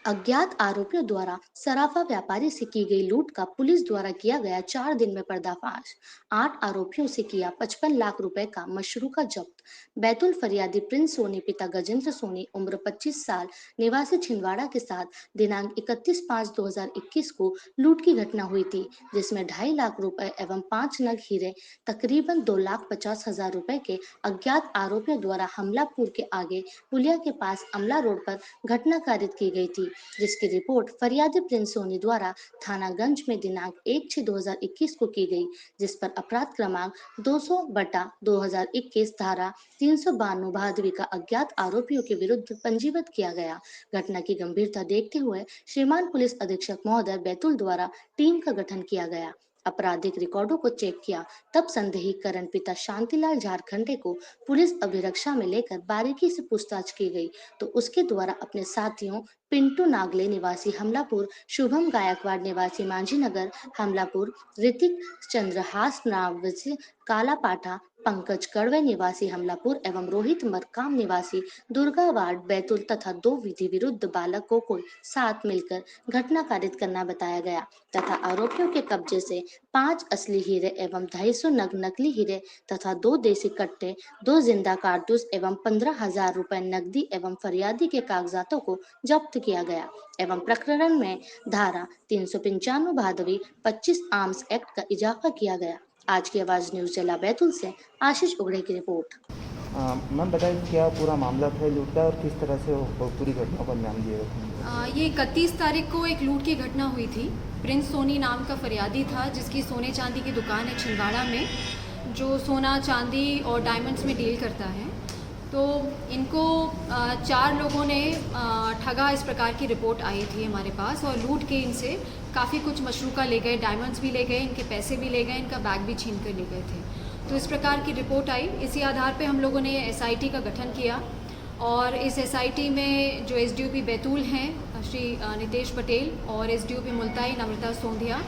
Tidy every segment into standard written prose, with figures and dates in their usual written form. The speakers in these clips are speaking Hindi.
अज्ञात आरोपियों द्वारा सराफा व्यापारी से की गई लूट का पुलिस द्वारा किया गया 4 दिन में पर्दाफाश। 8 आरोपियों से किया 55 लाख रुपए का मशरूका जब्त। बैतूल फरियादी प्रिंस सोनी पिता गजेंद्र सोनी उम्र 25 साल निवासी छिंदवाड़ा के साथ दिनांक 31/5/2021 को लूट की घटना हुई थी, जिसमें 2.5 लाख रुपए एवं 5 नग हीरे तकरीबन 2,50,000 रुपए के अज्ञात आरोपियों द्वारा हमलापुर के आगे पुलिया के पास अमला रोड पर घटना कारित की गई थी, जिसकी रिपोर्ट फरियादी प्रिंस सोनी द्वारा थानागंज में दिनांक 1/6/2021 को की गई, जिस पर अपराध क्रमांक 200/2021 धारा 392 भादवी का अज्ञात आरोपियों के विरुद्ध पंजीबद्ध किया गया। घटना की गंभीरता देखते हुए श्रीमान पुलिस अधीक्षक महोदय बैतूल द्वारा टीम का गठन किया गया। आपराधिक रिकॉर्डों को चेक किया, तब संदेही करण पिता शांतिलाल झारखंडे को पुलिस अभिरक्षा में लेकर बारीकी से पूछताछ की गई, तो उसके द्वारा अपने साथियों पिंटू नागले निवासी हमलापुर, शुभम गायकवाड़ निवासी मांझीनगर हमलापुर, ऋतिक चंद्रहास निवासी कालापाठा, पंकज कड़वे निवासी हमलापुर एवं रोहित मरकाम निवासी दुर्गावाड़ बैतूल तथा 2 विधि विरुद्ध बालकों को साथ मिलकर घटना कारित करना बताया गया तथा आरोपियों के कब्जे से 5 असली हीरे एवं 250 नग नकली हीरे तथा 2 देसी कट्टे, 2 जिंदा कारतूस एवं 15,000 रुपए नकदी एवं फरियादी के कागजातों को जब्त किया गया एवं प्रकरण में धारा 395 भादवी 25 आर्म्स एक्ट का इजाफा किया गया। आज की आवाज न्यूज जिला बैतूल से आशीष उगड़े की रिपोर्ट। मैम बताइए क्या पूरा मामला था लूट का और किस तरह से वो पूरी घटना को अंजाम दिया गया? ये 31 तारीख को एक लूट की घटना हुई थी। प्रिंस सोनी नाम का फरियादी था, जिसकी सोने चांदी की दुकान है छिंदवाड़ा में, जो सोना चांदी और डायमंड्स में डील करता है। तो इनको 4 लोगों ने ठगा इस प्रकार की रिपोर्ट आई थी हमारे पास और लूट के इनसे काफ़ी कुछ मशरूका ले गए, डायमंड्स भी ले गए, इनके पैसे भी ले गए, इनका बैग भी छीन कर ले गए थे। तो इस प्रकार की रिपोर्ट आई। इसी आधार पे हम लोगों ने एसआईटी का गठन किया और इस एसआईटी में जो एसडीओपी बैतूल हैं श्री नितेश पटेल और एसडीओपी मुल्ताई नम्रता सोंधिया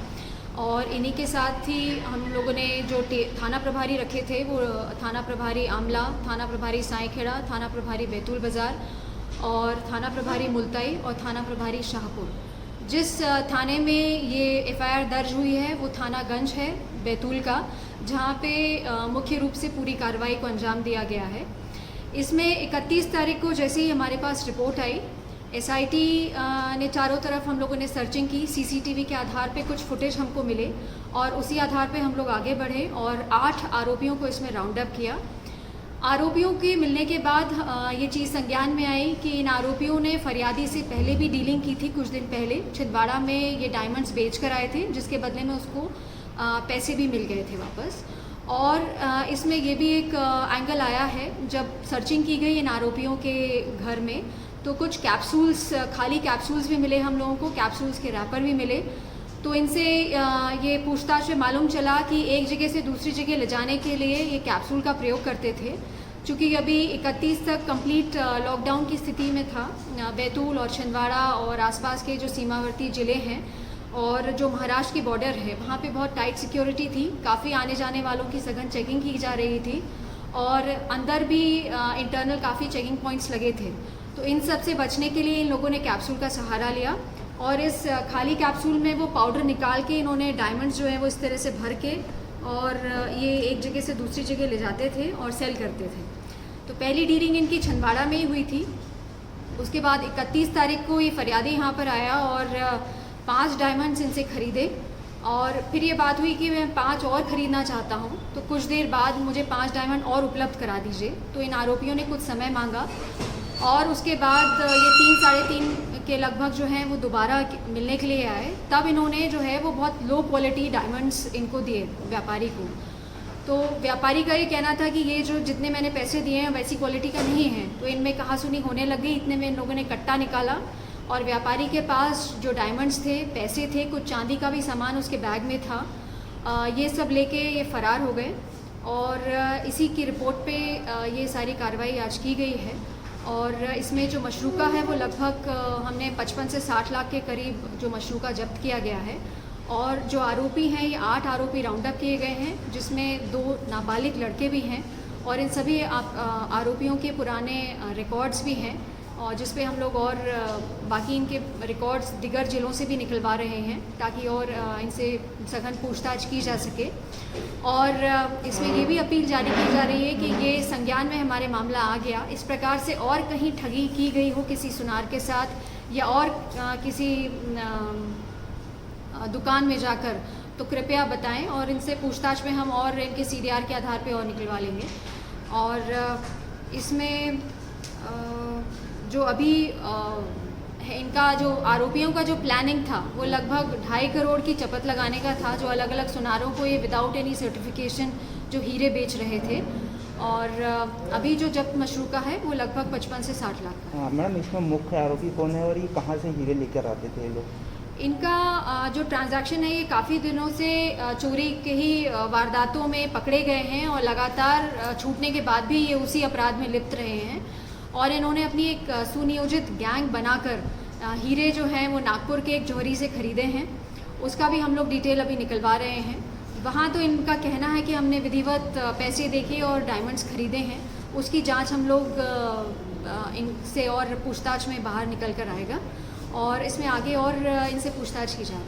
और इन्हीं के साथ ही हम लोगों ने जो थाना प्रभारी रखे थे वो थाना प्रभारी आमला, थाना प्रभारी साईखेड़ा, थाना प्रभारी बैतूल बाज़ार और थाना प्रभारी मुल्ताई और थाना प्रभारी शाहपुर। जिस थाने में ये एफआईआर दर्ज हुई है वो थाना गंज है बैतूल का, जहाँ पे मुख्य रूप से पूरी कार्रवाई को अंजाम दिया गया है। इसमें 31 तारीख को जैसे ही हमारे पास रिपोर्ट आई, एसआईटी ने चारों तरफ हम लोगों ने सर्चिंग की, सीसीटीवी के आधार पे कुछ फुटेज हमको मिले और उसी आधार पे हम लोग आगे बढ़े और 8 आरोपियों को इसमें राउंड अप किया। आरोपियों के मिलने के बाद ये चीज़ संज्ञान में आई कि इन आरोपियों ने फरियादी से पहले भी डीलिंग की थी। कुछ दिन पहले छिंदवाड़ा में ये डायमंड्स बेच कर आए थे, जिसके बदले में उसको पैसे भी मिल गए थे वापस। और इसमें ये भी एक एंगल आया है, जब सर्चिंग की गई इन आरोपियों के घर में तो कुछ कैप्सूल्स, खाली कैप्सूल्स भी मिले हम लोगों को, कैप्सूल्स के रैपर भी मिले। तो इनसे ये पूछताछ में मालूम चला कि एक जगह से दूसरी जगह ले जाने के लिए ये कैप्सूल का प्रयोग करते थे। चूँकि अभी 31 तक कंप्लीट लॉकडाउन की स्थिति में था बैतूल और छिंदवाड़ा और आसपास के जो सीमावर्ती ज़िले हैं और जो महाराष्ट्र की बॉर्डर है वहाँ पे बहुत टाइट सिक्योरिटी थी, काफ़ी आने जाने वालों की सघन चेकिंग की जा रही थी और अंदर भी इंटरनल काफ़ी चेकिंग पॉइंट्स लगे थे। तो इन सब से बचने के लिए इन लोगों ने कैप्सूल का सहारा लिया और इस खाली कैप्सूल में वो पाउडर निकाल के इन्होंने डायमंड्स जो है वो इस तरह से भर के और ये एक जगह से दूसरी जगह ले जाते थे और सेल करते थे। तो पहली डीलिंग इनकी छिंदवाड़ा में ही हुई थी। उसके बाद 31 तारीख को ये फरियादी यहाँ पर आया और 5 डायमंड्स इनसे ख़रीदे और फिर ये बात हुई कि मैं 5 और ख़रीदना चाहता हूँ, तो कुछ देर बाद मुझे 5 डायमंड और उपलब्ध करा दीजिए। तो इन आरोपियों ने कुछ समय मांगा और उसके बाद ये 3 साढ़े 3 के लगभग जो हैं वो दोबारा मिलने के लिए आए। तब इन्होंने जो है वो बहुत लो क्वालिटी डायमंड्स इनको दिए व्यापारी को। तो व्यापारी का ये कहना था कि ये जो जितने मैंने पैसे दिए हैं वैसी क्वालिटी का नहीं है। तो इनमें कहासुनी होने लग गई। इतने में इन लोगों ने कट्टा निकाला और व्यापारी के पास जो डायमंड्स थे, पैसे थे, कुछ चांदी का भी सामान उसके बैग में था, ये सब लेके ये फ़रार हो गए। और इसी की रिपोर्ट पे ये सारी कार्रवाई आज की गई है और इसमें जो मशरूका है वो लगभग हमने 55 से 60 लाख के करीब जो मशरूका जब्त किया गया है। और जो आरोपी हैं ये 8 आरोपी राउंड अप किए गए हैं, जिसमें 2 नाबालिग लड़के भी हैं और इन सभी आरोपियों के पुराने रिकॉर्ड्स भी हैं। और जिस पे हम लोग और बाकी इनके रिकॉर्ड्स दिगर जिलों से भी निकलवा रहे हैं ताकि और इनसे सघन पूछताछ की जा सके। और इसमें ये भी अपील जारी की जा रही है कि ये संज्ञान में हमारे मामला आ गया, इस प्रकार से और कहीं ठगी की गई हो किसी सुनार के साथ या और किसी दुकान में जाकर, तो कृपया बताएं और इनसे पूछताछ में हम और इनके CDR के आधार पे और निकलवा लेंगे। और इसमें जो अभी इनका जो आरोपियों का जो प्लानिंग था वो लगभग 2.5 करोड़ की चपत लगाने का था, जो अलग अलग सुनारों को ये विदाउट एनी सर्टिफिकेशन जो हीरे बेच रहे थे। और अभी जो जब्त मशरूका है वो लगभग 55 से 60 लाख का। हाँ मैडम, इसमें मुख्य आरोपी कौन है और ये कहाँ से हीरे लेकर आते थे ये लोग? इनका जो ट्रांजैक्शन है ये काफ़ी दिनों से चोरी के ही वारदातों में पकड़े गए हैं और लगातार छूटने के बाद भी ये उसी अपराध में लिप्त रहे हैं। और इन्होंने अपनी एक सुनियोजित गैंग बनाकर हीरे जो हैं वो नागपुर के एक जौहरी से ख़रीदे हैं, उसका भी हम लोग डिटेल अभी निकलवा रहे हैं। वहाँ तो इनका कहना है कि हमने विधिवत पैसे देके और डायमंड्स खरीदे हैं, उसकी जांच हम लोग इनसे और पूछताछ में बाहर निकल कर आएगा और इसमें आगे और इनसे पूछताछ की जाएगी।